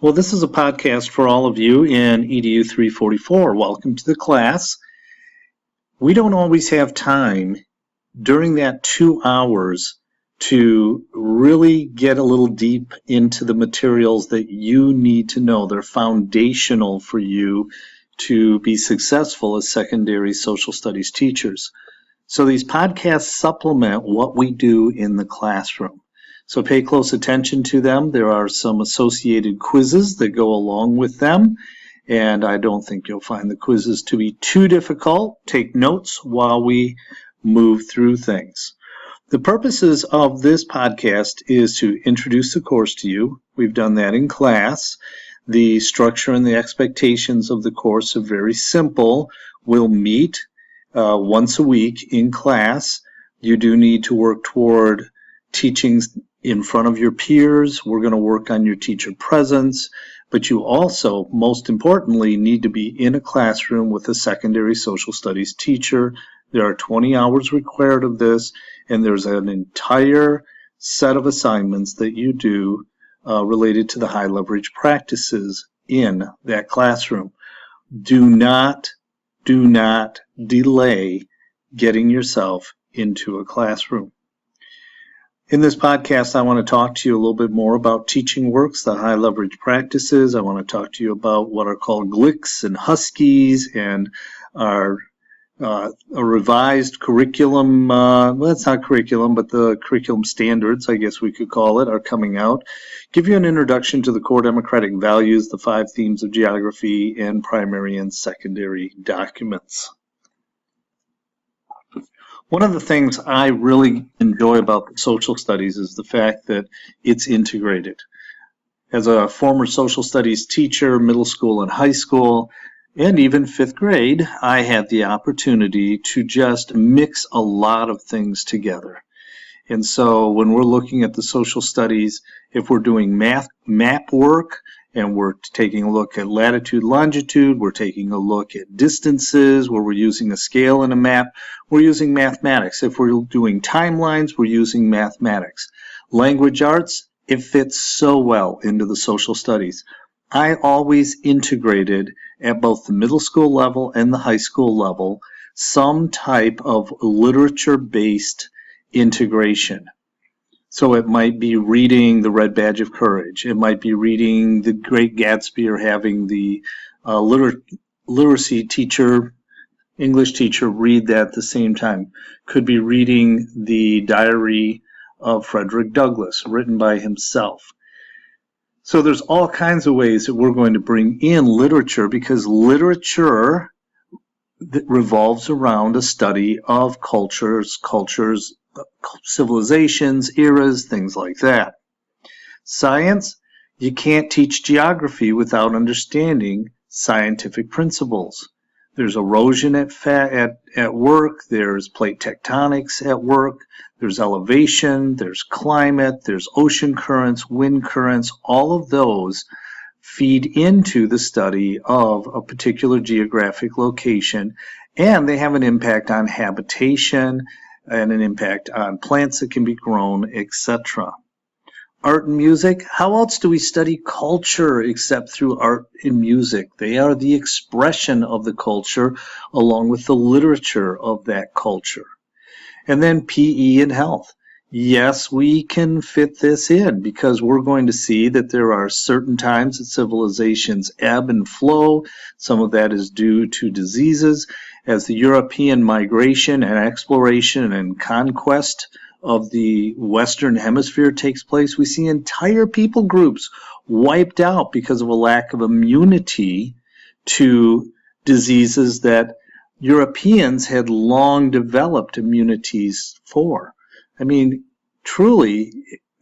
Well, this is a podcast for all of you in EDU 344. Welcome to the class. We don't always have time during that 2 hours to really get a little deep into the materials that you need to know. They're foundational for you to be successful as secondary social studies teachers. So these podcasts supplement what we do in the classroom. So pay close attention to them. There are some associated quizzes that go along with them, and I don't think you'll find the quizzes to be too difficult. Take notes while we move through things. The purposes of this podcast is to introduce the course to you. We've done that in class. The structure and the expectations of the course are very simple. We'll meet once a week in class. You do need to work toward teaching in front of your peers. We're going to work on your teacher presence, but you also, most importantly, need to be in a classroom with a secondary social studies teacher. There are 20 hours required of this, and there's an entire set of assignments that you do related to the high leverage practices in that classroom. Do not delay getting yourself into a classroom. In this podcast, I want to talk to you a little bit more about teaching works, the high leverage practices. I want to talk to you about what are called GLICs and Huskies and our a revised curriculum. Well, it's not curriculum, but the curriculum standards, I guess we could call it, are coming out. Give you an introduction to the core democratic values, the 5 themes of geography, and primary and secondary documents. One of the things I really enjoy about social studies is the fact that it's integrated. As a former social studies teacher, middle school and high school, and even 5th grade, I had the opportunity to just mix a lot of things together. And so when we're looking at the social studies, if we're doing map work, and we're taking a look at latitude, longitude, we're taking a look at distances, where we're using a scale and a map, we're using mathematics. If we're doing timelines, we're using mathematics. Language arts, it fits so well into the social studies. I always integrated at both the middle school level and the high school level some type of literature-based integration. So it might be reading The Red Badge of Courage. It might be reading The Great Gatsby or having the literacy teacher, English teacher, read that at the same time. Could be reading the Diary of Frederick Douglass, written by himself. So there's all kinds of ways that we're going to bring in literature, because literature that revolves around a study of cultures, civilizations, eras, things like that. Science, you can't teach geography without understanding scientific principles. There's erosion at work, there's plate tectonics at work, there's elevation, there's climate, there's ocean currents, wind currents. All of those feed into the study of a particular geographic location, and they have an impact on habitation and an impact on plants that can be grown, etc. Art and music, how else do we study culture except through art and music? They are the expression of the culture along with the literature of that culture. And then PE and health. Yes, we can fit this in because we're going to see that there are certain times that civilizations ebb and flow. Some of that is due to diseases. As the European migration and exploration and conquest of the Western Hemisphere takes place, we see entire people groups wiped out because of a lack of immunity to diseases that Europeans had long developed immunities for. I mean, truly,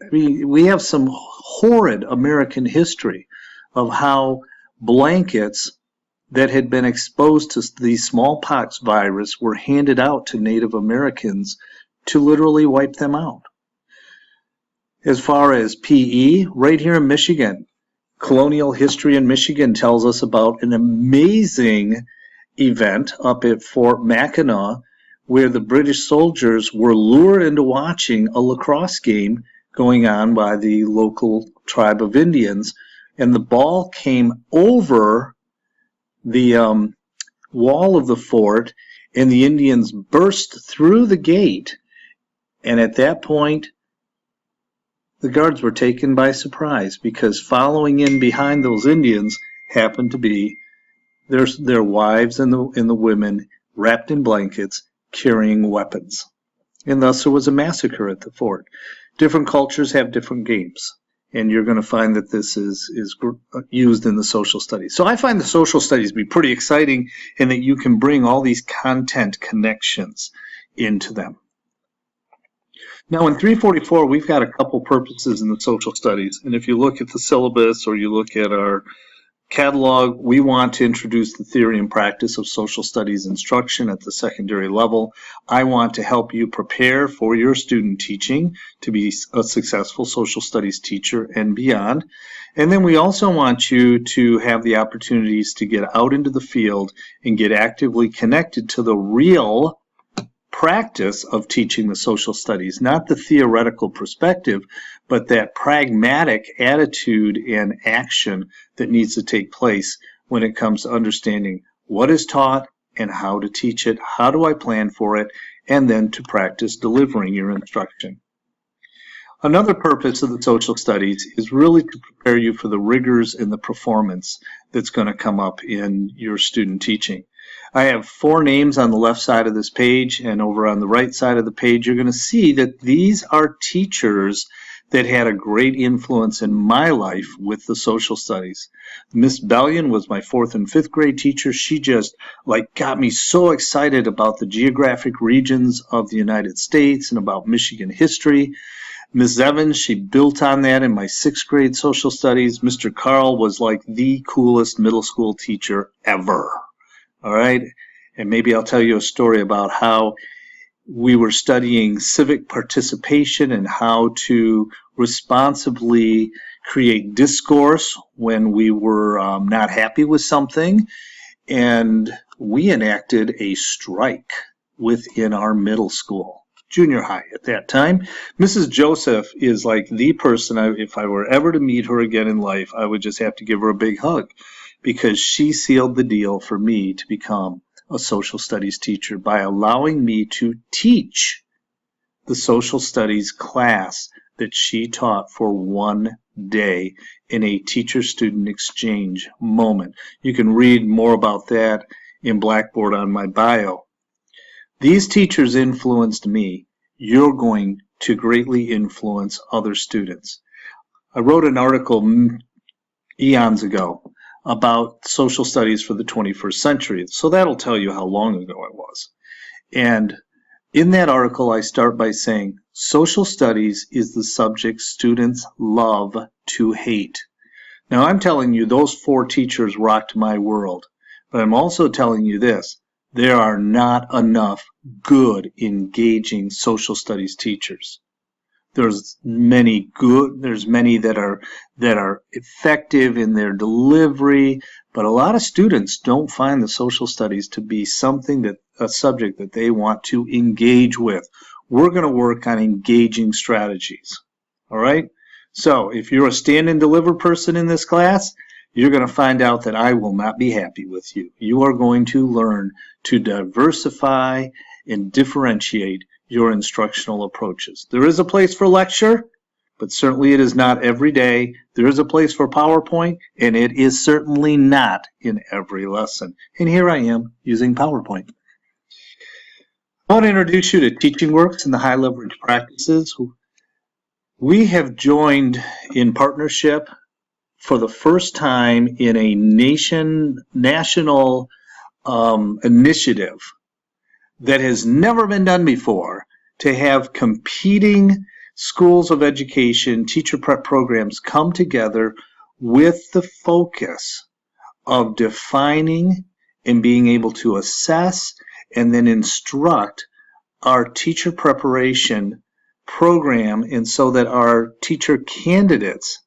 we have some horrid American history of how blankets that had been exposed to the smallpox virus were handed out to Native Americans to literally wipe them out. As far as PE, right here in Michigan, colonial history in Michigan tells us about an amazing event up at Fort Mackinac where the British soldiers were lured into watching a lacrosse game going on by the local tribe of Indians and the ball came over the wall of the fort, and the Indians burst through the gate. And at that point, the guards were taken by surprise, because following in behind those Indians happened to be their wives and the women wrapped in blankets carrying weapons. And thus there was a massacre at the fort. Different cultures have different games, and you're going to find that this is used in the social studies. So I find the social studies to be pretty exciting, in that you can bring all these content connections into them. Now in 344, we've got a couple purposes in the social studies, and if you look at the syllabus or you look at our catalog, we want to introduce the theory and practice of social studies instruction at the secondary level. I want to help you prepare for your student teaching to be a successful social studies teacher and beyond. And then we also want you to have the opportunities to get out into the field and get actively connected to the real practice of teaching the social studies, not the theoretical perspective, but that pragmatic attitude and action that needs to take place when it comes to understanding what is taught and how to teach it, how do I plan for it, and then to practice delivering your instruction. Another purpose of the social studies is really to prepare you for the rigors and the performance that's going to come up in your student teaching. I have 4 names on the left side of this page, and over on the right side of the page you're going to see that these are teachers that had a great influence in my life with the social studies. Miss Bellion was my 4th and 5th grade teacher. She just got me so excited about the geographic regions of the United States and about Michigan history. Ms. Evans, she built on that in my 6th grade social studies. Mr. Carl was like the coolest middle school teacher ever. All right, and maybe I'll tell you a story about how we were studying civic participation and how to responsibly create discourse when we were not happy with something. And we enacted a strike within our middle school, junior high at that time. Mrs. Joseph is like the person, if I were ever to meet her again in life, I would just have to give her a big hug, because she sealed the deal for me to become a social studies teacher by allowing me to teach the social studies class that she taught for one day in a teacher-student exchange moment. You can read more about that in Blackboard on my bio. These teachers influenced me. You're going to greatly influence other students. I wrote an article eons ago about social studies for the 21st century. So that'll tell you how long ago it was. And in that article, I start by saying, social studies is the subject students love to hate. Now, I'm telling you, those 4 teachers rocked my world. But I'm also telling you this, there are not enough good, engaging social studies teachers. There's many that are effective in their delivery, but a lot of students don't find the social studies to be a subject that they want to engage with. We're going to work on engaging strategies. All right? So if you're a stand and deliver person in this class, you're going to find out that I will not be happy with you. You are going to learn to diversify and differentiate your instructional approaches. There is a place for lecture, but certainly it is not every day. There is a place for PowerPoint, and it is certainly not in every lesson. And here I am using PowerPoint. I want to introduce you to Teaching Works and the High Leverage Practices. We have joined in partnership for the first time in a national initiative that has never been done before, to have competing schools of education, teacher prep programs come together with the focus of defining and being able to assess and then instruct our teacher preparation program, and so that our teacher candidates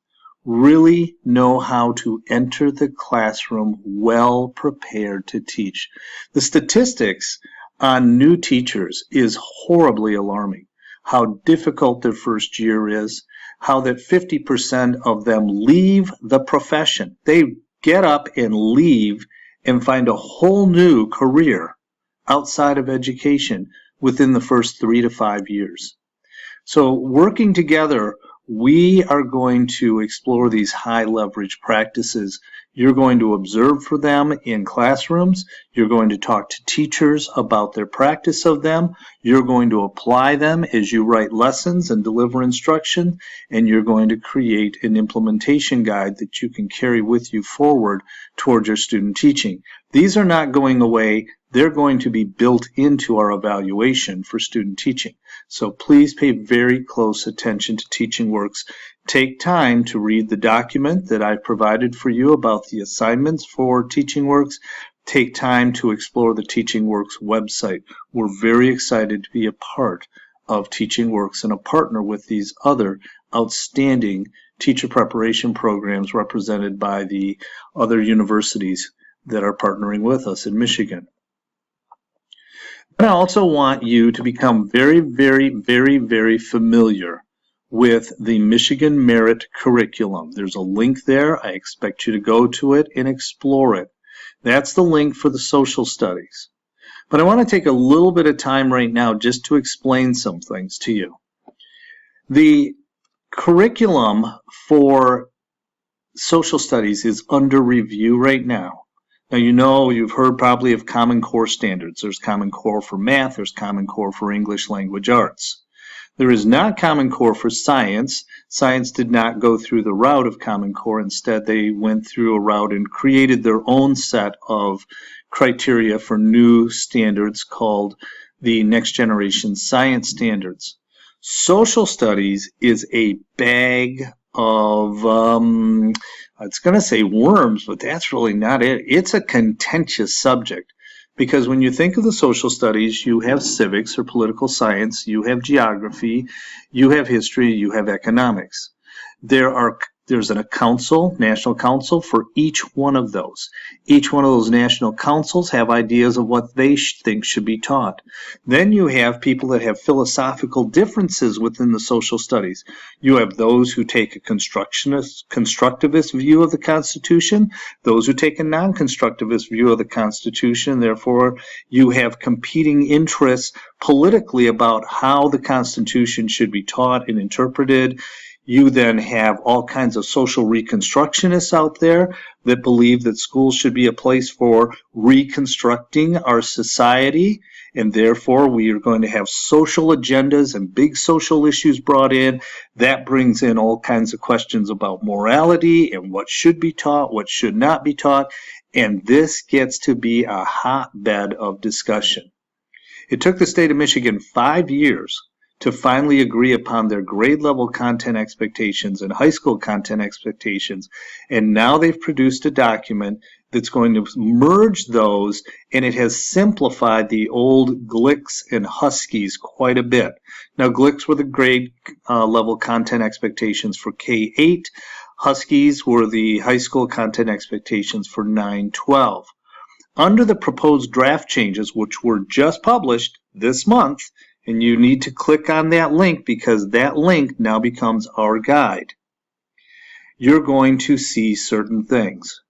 really know how to enter the classroom well prepared to teach. The statistics on new teachers is horribly alarming. How difficult their first year is, how that 50% of them leave the profession. They get up and leave and find a whole new career outside of education within the first 3 to 5 years. So working together, we are going to explore these high leverage practices. You're going to observe for them in classrooms. You're going to talk to teachers about their practice of them. You're going to apply them as you write lessons and deliver instruction. And you're going to create an implementation guide that you can carry with you forward towards your student teaching. These are not going away. They're going to be built into our evaluation for student teaching. So please pay very close attention to TeachingWorks. Take time to read the document that I've provided for you about the assignments for TeachingWorks. Take time to explore the TeachingWorks website. We're very excited to be a part of TeachingWorks and a partner with these other outstanding teacher preparation programs represented by the other universities that are partnering with us in Michigan. I also want you to become very, very, very, very familiar with the Michigan Merit Curriculum. There's a link there. I expect you to go to it and explore it. That's the link for the social studies. But I want to take a little bit of time right now just to explain some things to you. The curriculum for social studies is under review right now. Now, you know, you've heard probably of Common Core standards. There's Common Core for math, there's Common Core for English language arts. There is not Common Core for science. Science did not go through the route of Common Core. Instead, they went through a route and created their own set of criteria for new standards called the Next Generation Science Standards. Social studies is a bag of it's going to say worms, but that's really not it. It's a contentious subject because when you think of the social studies, you have civics or political science, you have geography, you have history, you have economics. There's a council, national council for each one of those. Each one of those national councils have ideas of what they think should be taught. Then you have people that have philosophical differences within the social studies. You have those who take a constructivist view of the Constitution, those who take a non-constructivist view of the Constitution. Therefore, you have competing interests politically about how the Constitution should be taught and interpreted. You then have all kinds of social reconstructionists out there that believe that schools should be a place for reconstructing our society, and therefore we are going to have social agendas and big social issues brought in. That brings in all kinds of questions about morality and what should be taught, what should not be taught, and this gets to be a hotbed of discussion. It took the state of Michigan 5 years to finally agree upon their grade level content expectations and high school content expectations. And now they've produced a document that's going to merge those, and it has simplified the old GLICs and Huskies quite a bit. Now, GLICs were the grade level content expectations for K-8. Huskies were the high school content expectations for 9-12. Under the proposed draft changes, which were just published this month, and you need to click on that link because that link now becomes our guide. You're going to see certain things.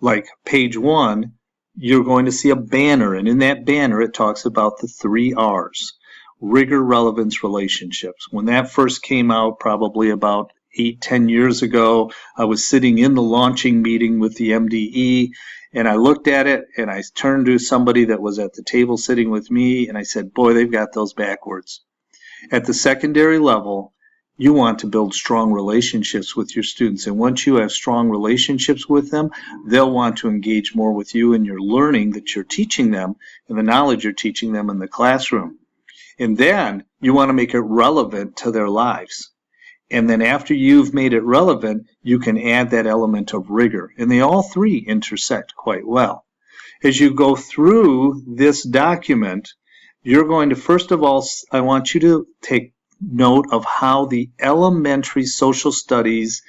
Like page 1, you're going to see a banner, and in that banner it talks about the 3 R's. Rigor, relevance, relationships. When that first came out, probably about 8-10 years ago, I was sitting in the launching meeting with the MDE, and I looked at it, and I turned to somebody that was at the table sitting with me, and I said, boy, they've got those backwards. At the secondary level, you want to build strong relationships with your students, and once you have strong relationships with them, they'll want to engage more with you in your learning that you're teaching them and the knowledge you're teaching them in the classroom. And then you want to make it relevant to their lives. And then after you've made it relevant, you can add that element of rigor. And they all 3 intersect quite well. As you go through this document, you're going to, first of all, I want you to take note of how the elementary social studies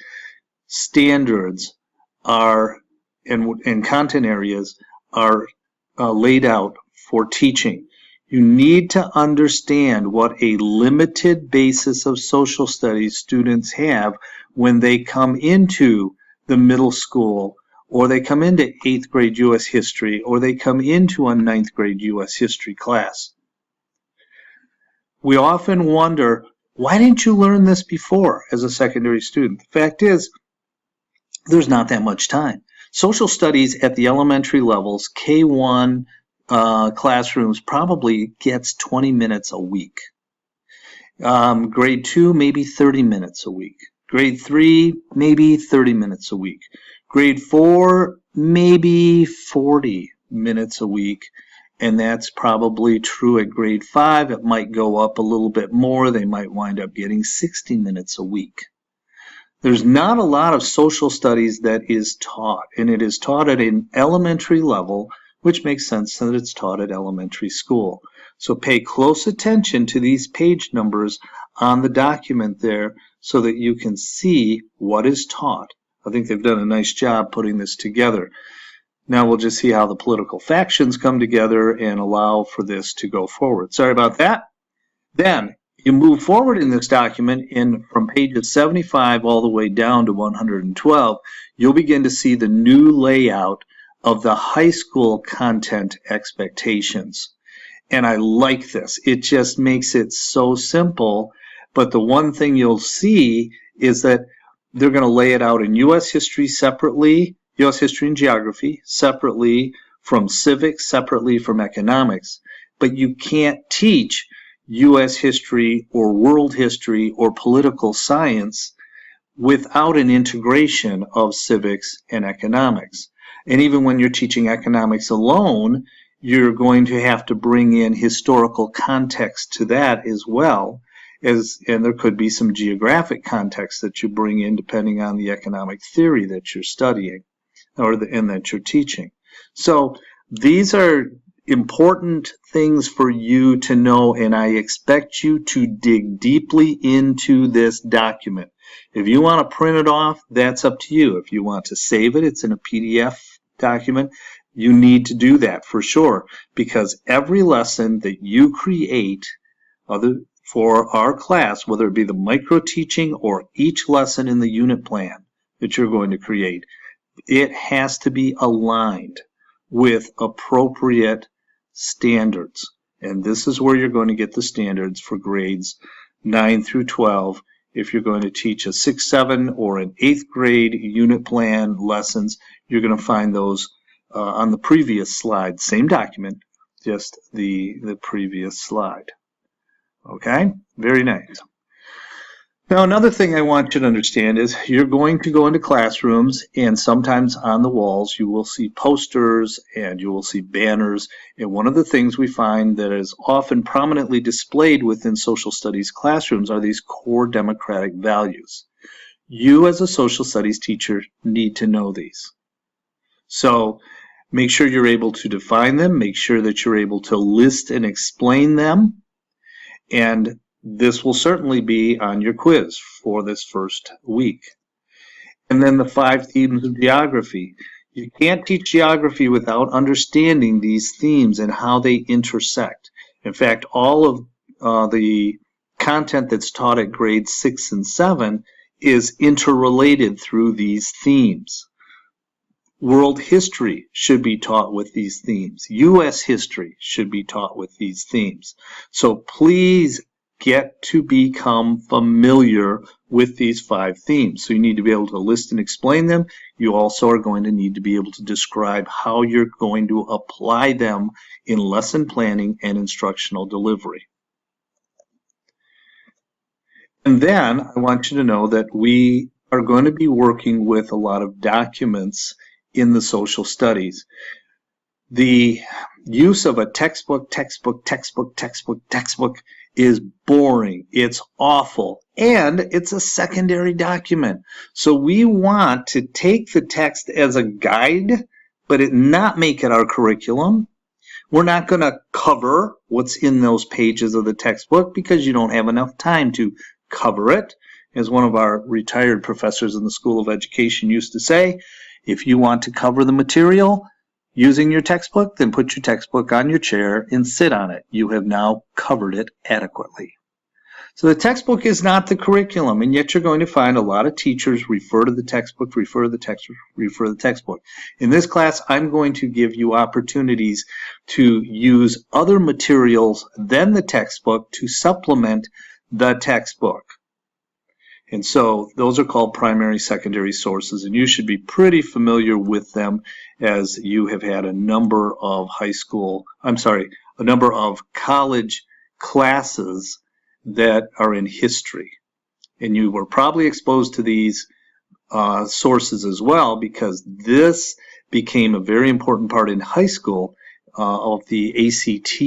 standards are and content areas are laid out for teaching. You need to understand what a limited basis of social studies students have when they come into the middle school, or they come into 8th grade U.S. history, or they come into a 9th grade U.S. history class. We often wonder, why didn't you learn this before as a secondary student? The fact is, there's not that much time. Social studies at the elementary levels, K1 classrooms, probably gets 20 minutes a week. Grade 2, maybe 30 minutes a week. Grade 3, maybe 30 minutes a week. Grade 4, maybe 40 minutes a week. And that's probably true at grade 5. It might go up a little bit more. They might wind up getting 60 minutes a week. There's not a lot of social studies that is taught, and it is taught at an elementary level, which makes sense that it's taught at elementary school. So pay close attention to these page numbers on the document there so that you can see what is taught. I think they've done a nice job putting this together. Now we'll just see how the political factions come together and allow for this to go forward. Sorry about that. Then you move forward in this document, and from pages 75 all the way down to 112, you'll begin to see the new layout of the high school content expectations. And I like this. It just makes it so simple. But the one thing you'll see is that they're going to lay it out in U.S. history separately, U.S. history and geography separately from civics, separately from economics. But you can't teach U.S. history or world history or political science without an integration of civics and economics. And even when you're teaching economics alone, you're going to have to bring in historical context to that as well, and there could be some geographic context that you bring in depending on the economic theory that you're studying and that you're teaching. So these are important things for you to know, and I expect you to dig deeply into this document. If you want to print it off, that's up to you. If you want to save it, it's in a PDF document. You need to do that for sure, because every lesson that you create for our class, whether it be the micro teaching or each lesson in the unit plan that you're going to create, it has to be aligned with appropriate standards. And this is where you're going to get the standards for grades 9 through 12. If you're going to teach a 6, 7, or an 8th grade unit plan lessons, you're going to find those on the previous slide. Same document, just the previous slide. Okay, very nice. Now, another thing I want you to understand is you're going to go into classrooms, and sometimes on the walls you will see posters and you will see banners. And one of the things we find that is often prominently displayed within social studies classrooms are these core democratic values. You as a social studies teacher need to know these. So make sure you're able to define them, make sure that you're able to list and explain them, and this will certainly be on your quiz for this first week. And then the 5 themes of geography. You can't teach geography without understanding these themes and how they intersect. In fact, all of the content that's taught at grades 6 and 7 is interrelated through these themes. World history should be taught with these themes. U.S. history should be taught with these themes. So please get to become familiar with these 5 themes. So you need to be able to list and explain them. You also are going to need to be able to describe how you're going to apply them in lesson planning and instructional delivery. And then I want you to know that we are going to be working with a lot of documents in the social studies. The use of a textbook is boring, it's awful, and it's a secondary document. So we want to take the text as a guide, but not make it our curriculum. We're not going to cover what's in those pages of the textbook because you don't have enough time to cover it. As one of our retired professors in the School of Education used to say, if you want to cover the material, using your textbook, then put your textbook on your chair and sit on it. You have now covered it adequately. So the textbook is not the curriculum, and yet you're going to find a lot of teachers refer to the textbook, refer to the textbook, refer to the textbook. In this class, I'm going to give you opportunities to use other materials than the textbook to supplement the textbook. And so those are called primary, secondary sources, and you should be pretty familiar with them as you have had a number of a number of college classes that are in history. And you were probably exposed to these sources as well, because this became a very important part in high school of the ACT,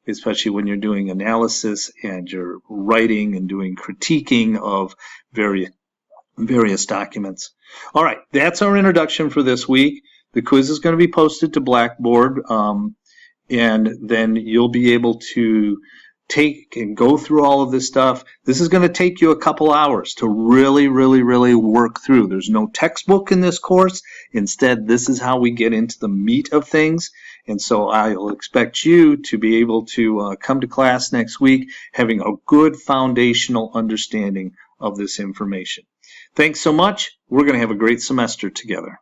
especially when you're doing analysis and you're writing and doing critiquing of various documents. All right, that's our introduction for this week. The quiz is going to be posted to Blackboard, and then you'll be able to take and go through all of this stuff. This is going to take you a couple hours to really work through. There's no textbook in this course. Instead, this is how we get into the meat of things. And so I'll expect you to be able to come to class next week having a good foundational understanding of this information. Thanks so much. We're going to have a great semester together.